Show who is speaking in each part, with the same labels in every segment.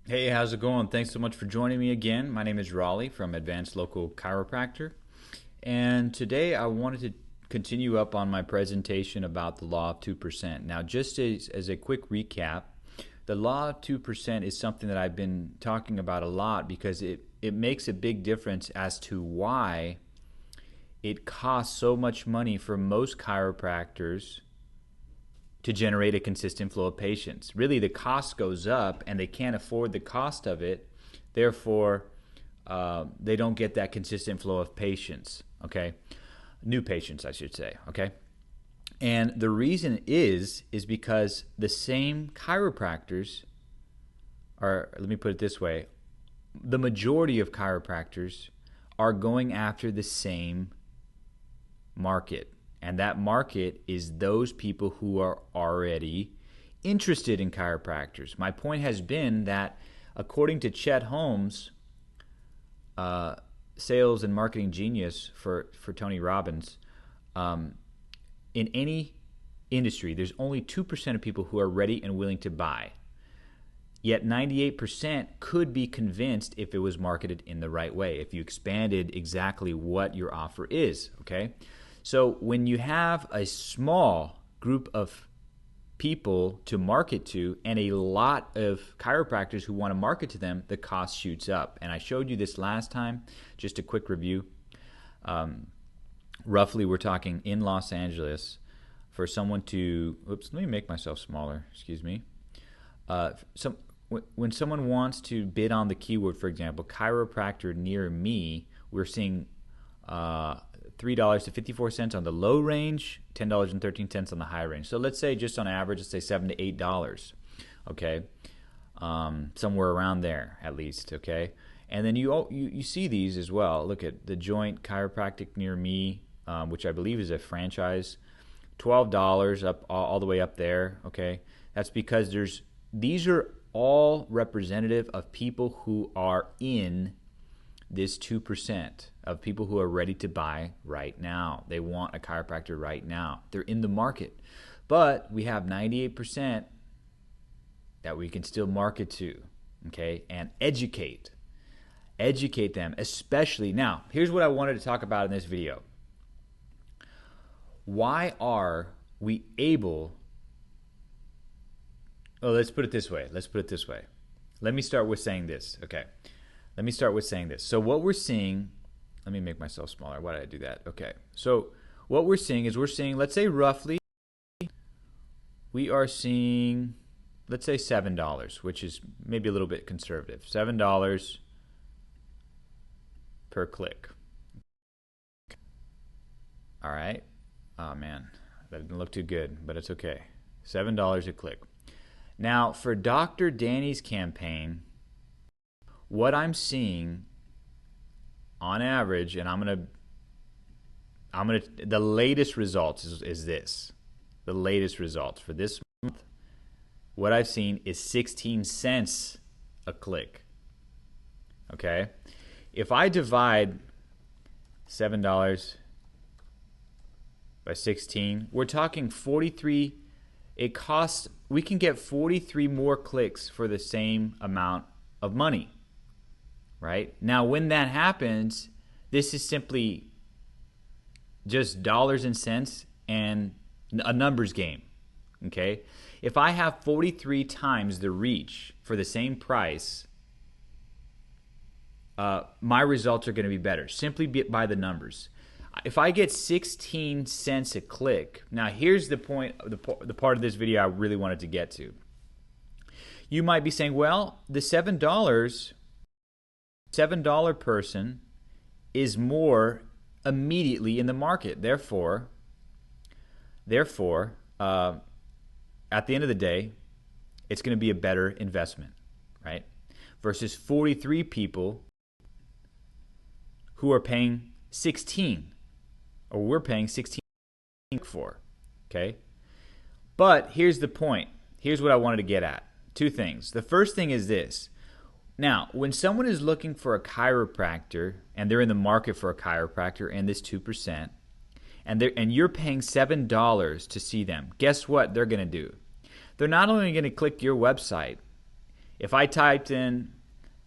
Speaker 1: Hey, how's it going? Thanks so much for joining me again. My name is Raleigh from Advanced Local Chiropractor, and today I wanted to continue up on my presentation about the Law of 2%. Now, just as a quick recap, the Law of 2% is something that I've been talking about a lot because it makes a big difference as to why it costs so much money for most chiropractors to generate a consistent flow of patients. Really, the cost goes up and they can't afford the cost of it. Therefore, they don't get that consistent flow of patients, okay? New patients, I should say, okay? And the reason is because the same chiropractors are, let me put it this way, the majority of chiropractors are going after the same market. And that market is those people who are already interested in chiropractors. My point has been that according to Chet Holmes, sales and marketing genius for Tony Robbins, in any industry, there's only 2% of people who are ready and willing to buy. Yet 98% could be convinced if it was marketed in the right way, if you expanded exactly what your offer is, okay? So when you have a small group of people to market to and a lot of chiropractors who want to market to them, the cost shoots up. And I showed you this last time, just a quick review. Roughly, we're talking in Los Angeles for someone to, oops, let me make myself smaller, excuse me. When someone wants to bid on the keyword, for example, chiropractor near me, we're seeing $3.54 on the low range, $10.13 on the high range. So let's say just on average, let's say $7 to $8, okay? Somewhere around there at least, okay? And then you see these as well. Look at the Joint Chiropractic near me, which I believe is a franchise, $12 up all the way up there, okay? That's because these are all representative of people who are in this 2% of people who are ready to buy right now. They want a chiropractor right now. They're in the market. But we have 98% that we can still market to, okay, and educate. Educate them, especially. Now, here's what I wanted to talk about in this video. Why are we able... Oh, let's put it this way. Let me start with saying this, okay? Let me start with saying this. So what we're seeing, let me make myself smaller. Why did I do that? Okay. So what we're seeing is let's say roughly, we are seeing, let's say $7, which is maybe a little bit conservative. $7 per click. All right. Oh, man. That didn't look too good, but it's okay. $7 a click. Now, for Dr. Danny's campaign, what I'm seeing on average, and I'm gonna the latest results is this. The latest results for this month, what I've seen is 16 cents a click. Okay? If I divide $7 by 16, we're talking 43. We can get 43 more clicks for the same amount of money. Right? Now, when that happens, this is simply just dollars and cents and a numbers game. Okay? If I have 43 times the reach for the same price, my results are going to be better, simply by the numbers. If I get 16 cents a click, now here's the point, the part of this video I really wanted to get to. You might be saying, well, the $7 person is more immediately in the market. Therefore, at the end of the day, it's going to be a better investment, right? Versus 43 people who are paying 16, or we're paying 16 for, okay? But here's the point. Here's what I wanted to get at. Two things. The first thing is this. Now, when someone is looking for a chiropractor and they're in the market for a chiropractor and this 2%, and you're paying $7 to see them, guess what they're going to do? They're not only going to click your website If I typed in,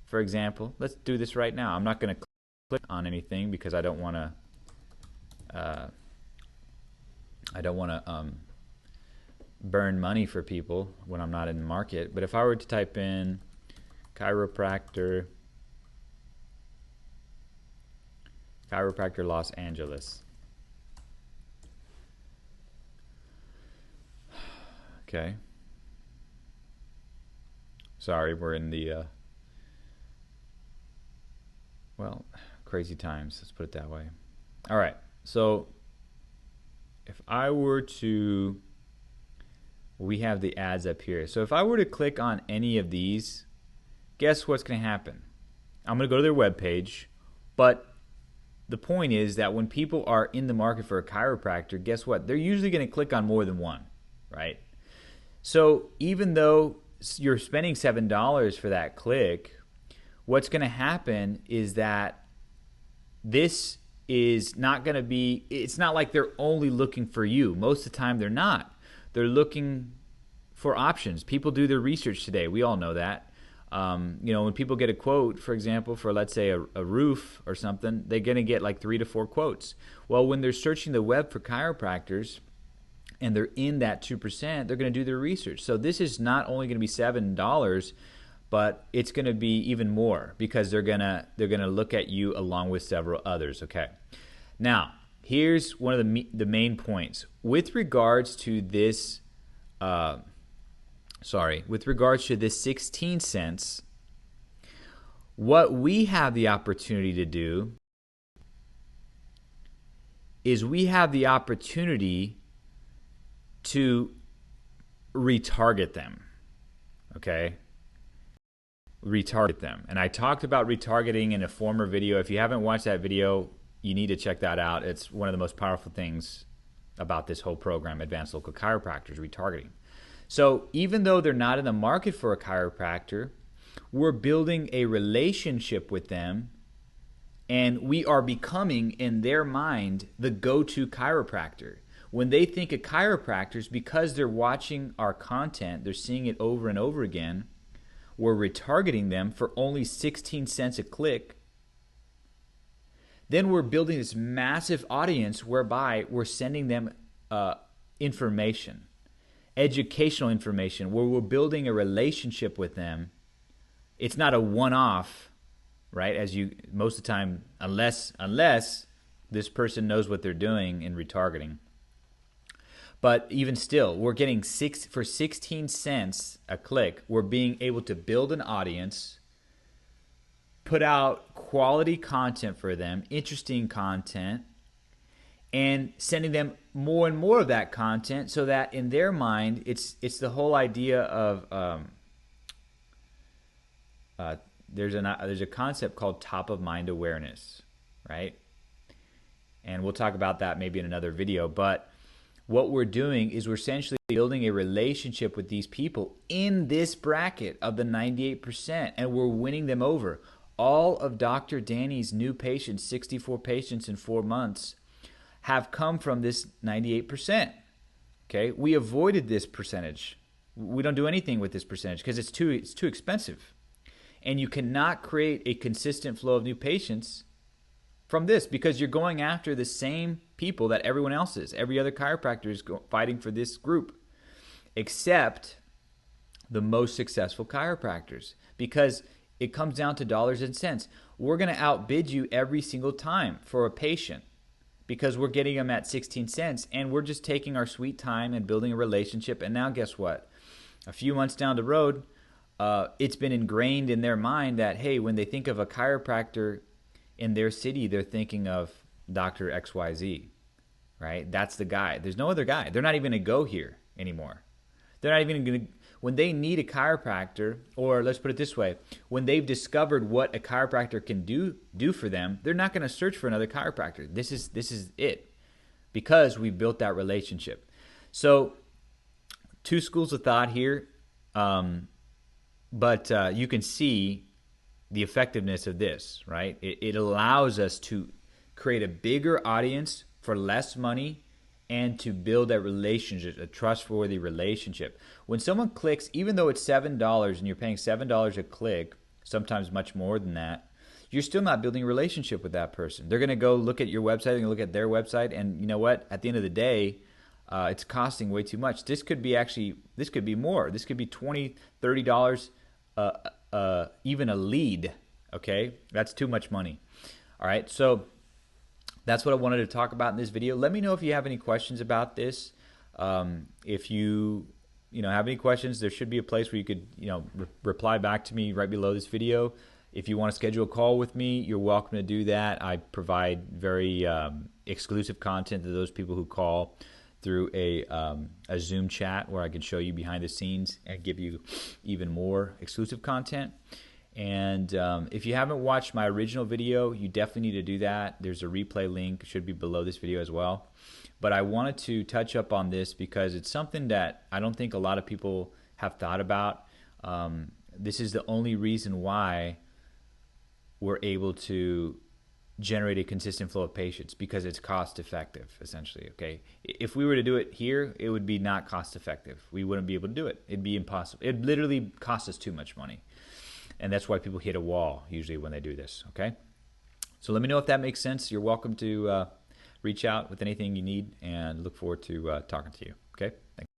Speaker 1: for example, let's do this right now. I'm not going to click on anything because I don't want to burn money for people when I'm not in the market. But if I were to type in chiropractor Los Angeles. Okay. Sorry, we're in the well, crazy times, let's put it that way. All right, so if I were to, we have the ads up here. So if I were to click on any of these, guess what's going to happen? I'm going to go to their webpage, but the point is that when people are in the market for a chiropractor, guess what? They're usually going to click on more than one, right? So even though you're spending $7 for that click, what's going to happen is that this is not going to be, it's not like they're only looking for you. Most of the time they're not. They're looking for options. People do their research today. We all know that. When people get a quote, for example, for let's say a roof or something, they're going to get like 3 to 4 quotes. Well, when they're searching the web for chiropractors and they're in that 2%, they're going to do their research. So this is not only going to be $7, but it's going to be even more because they're going to look at you along with several others. Okay. Now, here's one of the main points with regards to this. With regards to this 16 cents, what we have the opportunity to do is we have the opportunity to retarget them. Okay? Retarget them. And I talked about retargeting in a former video. If you haven't watched that video, you need to check that out. It's one of the most powerful things about this whole program, Advanced Local Chiropractors, retargeting. So even though they're not in the market for a chiropractor, we're building a relationship with them, and we are becoming, in their mind, the go-to chiropractor. When they think of chiropractors, because they're watching our content, they're seeing it over and over again, we're retargeting them for only 16 cents a click. Then we're building this massive audience whereby we're sending them information. Educational information, where we're building a relationship with them. It's not a one-off, right? As you most of the time, unless this person knows what they're doing in retargeting. But even still, we're getting for 16 cents a click. We're being able to build an audience, put out quality content for them, interesting content, and sending them more and more of that content so that in their mind, it's the whole idea of there's a concept called top of mind awareness, right? And we'll talk about that maybe in another video. But what we're doing is we're essentially building a relationship with these people in this bracket of the 98%, and we're winning them over. All of Dr. Danny's new patients, 64 patients in 4 months, have come from this 98%. Okay, we avoided this percentage. We don't do anything with this percentage because it's too expensive, and you cannot create a consistent flow of new patients from this because you're going after the same people that everyone else is. Every other chiropractor is fighting for this group, except the most successful chiropractors, because it comes down to dollars and cents. We're going to outbid you every single time for a patient, because we're getting them at 16 cents, and we're just taking our sweet time and building a relationship. And now guess what? A few months down the road, it's been ingrained in their mind that, hey, when they think of a chiropractor in their city, they're thinking of Dr. XYZ, right? That's the guy. There's no other guy. They're not even going to go here anymore. They're not even going to, when they need a chiropractor, or let's put it this way, when they've discovered what a chiropractor can do for them, they're not going to search for another chiropractor. This is it, because we built that relationship. So 2 schools of thought here, but you can see the effectiveness of this, right? It allows us to create a bigger audience for less money and to build that relationship, a trustworthy relationship. When someone clicks, even though it's $7 and you're paying $7 a click, sometimes much more than that, you're still not building a relationship with that person. They're going to go look at your website, they're going to look at their website, and you know what? At the end of the day, it's costing way too much. This could be more. This could be $20, $30, even a lead. Okay, that's too much money. All right, so that's what I wanted to talk about in this video. Let me know if you have any questions about this. If you have any questions, there should be a place where you could reply back to me right below this video. If you want to schedule a call with me, you're welcome to do that. I provide very exclusive content to those people who call through a Zoom chat where I can show you behind the scenes and give you even more exclusive content. And if you haven't watched my original video, you definitely need to do that. There's a replay link, should be below this video as well. But I wanted to touch up on this because it's something that I don't think a lot of people have thought about. This is the only reason why we're able to generate a consistent flow of patients, because it's cost effective, essentially. Okay, if we were to do it here, it would be not cost effective. We wouldn't be able to do it. It'd be impossible. It literally costs us too much money. And that's why people hit a wall usually when they do this, okay? So let me know if that makes sense. You're welcome to reach out with anything you need, and look forward to talking to you, okay? Thanks.